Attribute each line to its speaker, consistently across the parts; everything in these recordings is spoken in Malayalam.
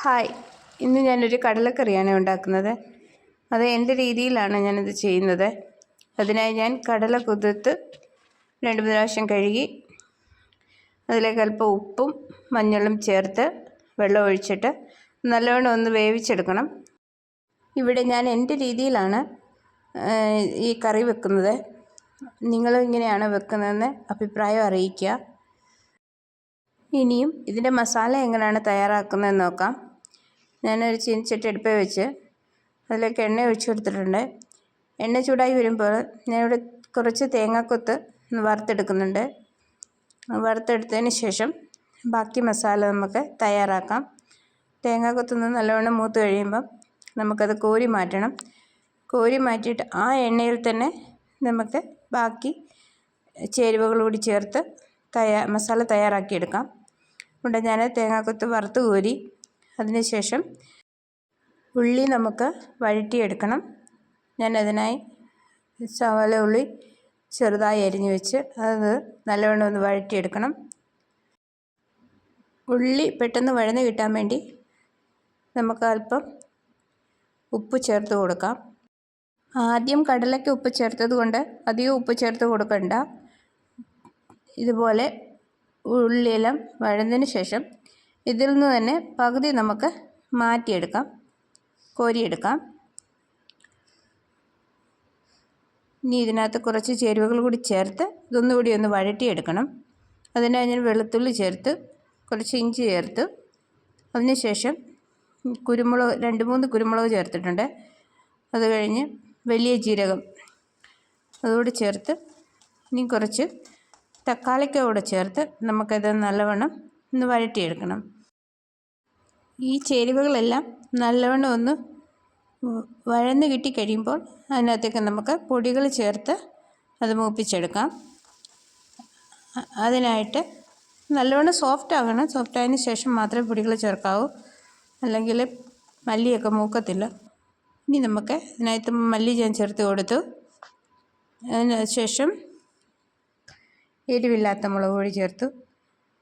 Speaker 1: ഹായ്, ഇന്ന് ഞാനൊരു കടലക്കറിയാണ് ഉണ്ടാക്കുന്നത്. അത് എൻ്റെ രീതിയിലാണ് ഞാനിത് ചെയ്യുന്നത്. അതിനായി ഞാൻ കടല കുതിർത്ത് 2-3 പ്രാവശ്യം കഴുകി അതിലേക്ക് അല്പം ഉപ്പും മഞ്ഞളും ചേർത്ത് വെള്ളം ഒഴിച്ചിട്ട് നല്ലവണ്ണം ഒന്ന് വേവിച്ചെടുക്കണം. ഇവിടെ ഞാൻ എൻ്റെ രീതിയിലാണ് ഈ കറി വെക്കുന്നത്. നിങ്ങളും ഇങ്ങനെയാണ് വെക്കുന്നതെന്ന് അഭിപ്രായം അറിയിക്കുക. ഇനിയും ഇതിൻ്റെ മസാല എങ്ങനെയാണ് തയ്യാറാക്കുന്നതെന്ന് നോക്കാം. ഞാനൊരു ചീനച്ചട്ടി അടുപ്പിൽ വെച്ച് അതിലേക്ക് എണ്ണ ഒഴിച്ചു കൊടുത്തിട്ടുണ്ട്. എണ്ണ ചൂടായി വരുമ്പോൾ ഞാനിവിടെ കുറച്ച് തേങ്ങാക്കൊത്ത് വറുത്തെടുക്കുന്നുണ്ട്. വറുത്തെടുത്തതിന് ശേഷം ബാക്കി മസാല നമുക്ക് തയ്യാറാക്കാം. തേങ്ങാക്കൊത്തൊന്ന് നല്ലവണ്ണം മൂത്ത് കഴിയുമ്പം നമുക്കത് കോരി മാറ്റണം. കോരി മാറ്റിയിട്ട് ആ എണ്ണയിൽ തന്നെ നമുക്ക് ബാക്കി ചേരുവകളൂടി ചേർത്ത് മസാല തയ്യാറാക്കിയെടുക്കാം. ഇവിടെ ഞാൻ തേങ്ങാക്കൊത്ത് വറുത്ത് കോരി അതിനുശേഷം ഉള്ളി നമുക്ക് വഴറ്റിയെടുക്കണം. ഞാനതിനായി സവാള ഉള്ളി ചെറുതായി അരിഞ്ഞു വെച്ച് അത് നല്ലവണ്ണം ഒന്ന് വഴറ്റിയെടുക്കണം. ഉള്ളി പെട്ടെന്ന് വഴന്ന് കിട്ടാൻ വേണ്ടി നമുക്ക് അല്പം ഉപ്പ് ചേർത്ത് കൊടുക്കാം. ആദ്യം കടലയ്ക്ക് ഉപ്പ് ചേർത്തത് കൊണ്ട് അധികം ഉപ്പ് ചേർത്ത് കൊടുക്കണ്ട. ഇതുപോലെ ഉള്ളിയെല്ലാം വഴന്നതിന് ശേഷം ഇതിൽ നിന്ന് തന്നെ പകുതി നമുക്ക് മാറ്റിയെടുക്കാം, കോരിയെടുക്കാം. ഇനി ഇതിനകത്ത് കുറച്ച് ചേരുവകൾ കൂടി ചേർത്ത് ഇതൊന്നുകൂടി ഒന്ന് വഴറ്റിയെടുക്കണം. അതിനായി ഞാൻ വെളുത്തുള്ളി ചേർത്ത് കുറച്ച് ഇഞ്ചി ചേർത്ത് അതിനുശേഷം കുരുമുളക് 2-3 കുരുമുളക് ചേർത്തിട്ടുണ്ട്. അത് കഴിഞ്ഞ് വലിയ ജീരകം അതുകൂടി ചേർത്ത് ഇനി കുറച്ച് തക്കാളിക്ക കൂടെ ചേർത്ത് നമുക്കത് നല്ലവണ്ണം ഒന്ന് വഴറ്റിയെടുക്കണം. ഈ ചേരുവകളെല്ലാം നല്ലവണ്ണം ഒന്ന് വഴന്ന് കിട്ടിക്കഴിയുമ്പോൾ അതിനകത്തേക്ക് നമുക്ക് പൊടികൾ ചേർത്ത് അത് മൂപ്പിച്ചെടുക്കാം. അതിനായിട്ട് നല്ലവണ്ണം സോഫ്റ്റ് ആയതിന് ശേഷം മാത്രമേ പൊടികൾ ചേർക്കാവൂ, അല്ലെങ്കിൽ മല്ലിയൊക്കെ മൂക്കത്തില്ല. ഇനി നമുക്ക് ഇതിനകത്ത് മല്ലി ഞാൻ ചേർത്ത് കൊടുത്തു. അതിന് ശേഷം എരിവില്ലാത്ത മുളക് പൊടി ചേർത്തു.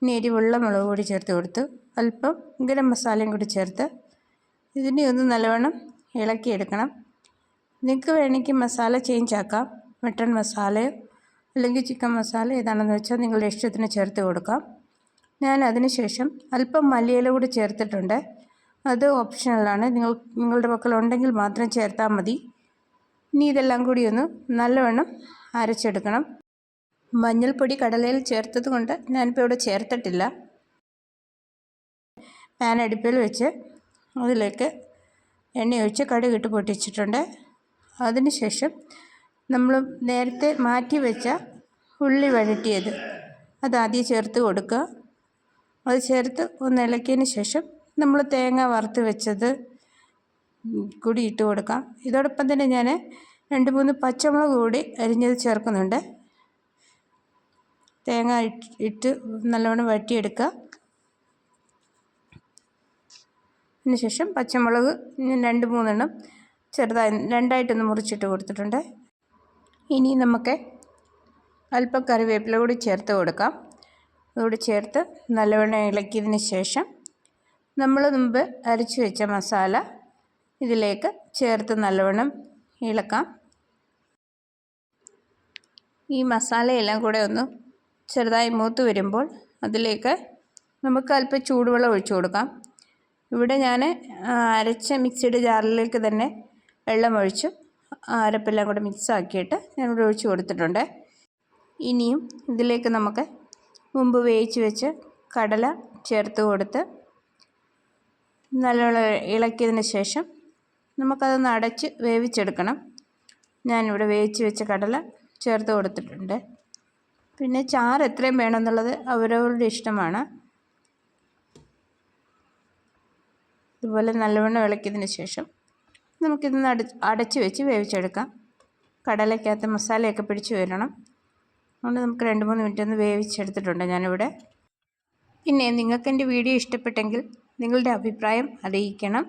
Speaker 1: ഇനി എരിവുള്ള മുളക് പൊടി ചേർത്ത് കൊടുത്തു. അല്പം ഗരം മസാലയും കൂടി ചേർത്ത് ഇതിനെ ഒന്ന് നല്ലവണ്ണം ഇളക്കിയെടുക്കണം. നിങ്ങൾക്ക് വേണമെങ്കിൽ മസാല ചേഞ്ച് ആക്കാം. മട്ടൺ മസാലയോ അല്ലെങ്കിൽ ചിക്കൻ മസാല ഏതാണെന്ന് വെച്ചാൽ നിങ്ങളുടെ ഇഷ്ടത്തിന് ചേർത്ത് കൊടുക്കാം. ഞാൻ അതിന് ശേഷം അല്പം മല്ലിയില കൂടി ചേർത്തിട്ടുണ്ട്. അത് ഓപ്ഷണലാണ്, നിങ്ങളുടെ പക്കലുണ്ടെങ്കിൽ മാത്രം ചേർത്താൽ മതി. ഇനി ഇതെല്ലാം കൂടി ഒന്ന് നല്ലവണ്ണം അരച്ചെടുക്കണം. മഞ്ഞൾപ്പൊടി കടലയിൽ ചേർത്തത് കൊണ്ട് ഞാനിപ്പോൾ ഇവിടെ ചേർത്തിട്ടില്ല. പാൻ അടുപ്പിൽ വെച്ച് അതിലേക്ക് എണ്ണയൊഴിച്ച് കടുകിട്ട് പൊട്ടിച്ചിട്ടുണ്ട്. അതിനുശേഷം നമ്മൾ നേരത്തെ മാറ്റി വെച്ച ഉള്ളി വഴറ്റിയത് ആദ്യം ചേർത്ത് കൊടുക്കുക. അത് ചേർത്ത് ഒന്ന് ഇളക്കിയതിന് ശേഷം നമ്മൾ തേങ്ങ വറുത്ത് വെച്ചത് കൂടി ഇട്ട് കൊടുക്കാം. ഇതോടൊപ്പം തന്നെ ഞാൻ 2-3 പച്ചമുളക് കൂടി അരിഞ്ഞത് ചേർക്കുന്നുണ്ട്. തേങ്ങ ഇട്ട് നല്ലവണ്ണം വഴറ്റിയെടുക്കുക. അതിനുശേഷം പച്ചമുളക് 2-3 എണ്ണം രണ്ടായിട്ടൊന്ന് മുറിച്ചിട്ട് കൊടുത്തിട്ടുണ്ട്. ഇനി നമുക്ക് അല്പം കറിവേപ്പില കൂടി ചേർത്ത് കൊടുക്കാം. അതുകൂടി ചേർത്ത് നല്ലവണ്ണം ഇളക്കിയതിന് ശേഷം നമ്മൾ മുമ്പ് അരച്ച് വെച്ച മസാല ഇതിലേക്ക് ചേർത്ത് നല്ലവണ്ണം ഇളക്കാം. ഈ മസാലയെല്ലാം കൂടെ ഒന്ന് ചെറുതായി മൂത്ത് വരുമ്പോൾ അതിലേക്ക് നമുക്ക് അല്പം ചൂടുവെള്ളം ഒഴിച്ചു കൊടുക്കാം. ഇവിടെ ഞാൻ അരച്ച മിക്സിയുടെ ജാറിലേക്ക് തന്നെ വെള്ളം ഒഴിച്ച് അരപ്പെല്ലാം കൂടെ മിക്സ് ആക്കിയിട്ട് ഞാനിവിടെ ഒഴിച്ച് കൊടുത്തിട്ടുണ്ട്. ഇനിയും ഇതിലേക്ക് നമുക്ക് മുമ്പ് വേവിച്ച് വെച്ച് കടല ചേർത്ത് കൊടുത്ത് നല്ലോണം ഇളക്കിയതിന് ശേഷം നമുക്കതൊന്ന് അടച്ച് വേവിച്ചെടുക്കണം. ഞാനിവിടെ വേവിച്ച് വെച്ച കടല ചേർത്ത് കൊടുത്തിട്ടുണ്ട്. പിന്നെ ചാറ് എത്രയും വേണമെന്നുള്ളത് അവരവരുടെ ഇഷ്ടമാണ്. ഇതുപോലെ നല്ലവണ്ണം ഇളക്കിയതിന് ശേഷം നമുക്കിതൊന്ന് അടച്ച് വെച്ച് വേവിച്ചെടുക്കാം. കടലയ്ക്കകത്ത് മസാലയൊക്കെ പിടിച്ച് വരണം. അതുകൊണ്ട് നമുക്ക് 2-3 മിനിറ്റ് ഒന്ന് വേവിച്ചെടുത്തിട്ടുണ്ട് ഞാനിവിടെ. പിന്നെ നിങ്ങൾക്ക് എൻ്റെ വീഡിയോ ഇഷ്ടപ്പെട്ടെങ്കിൽ നിങ്ങളുടെ അഭിപ്രായം അറിയിക്കണം.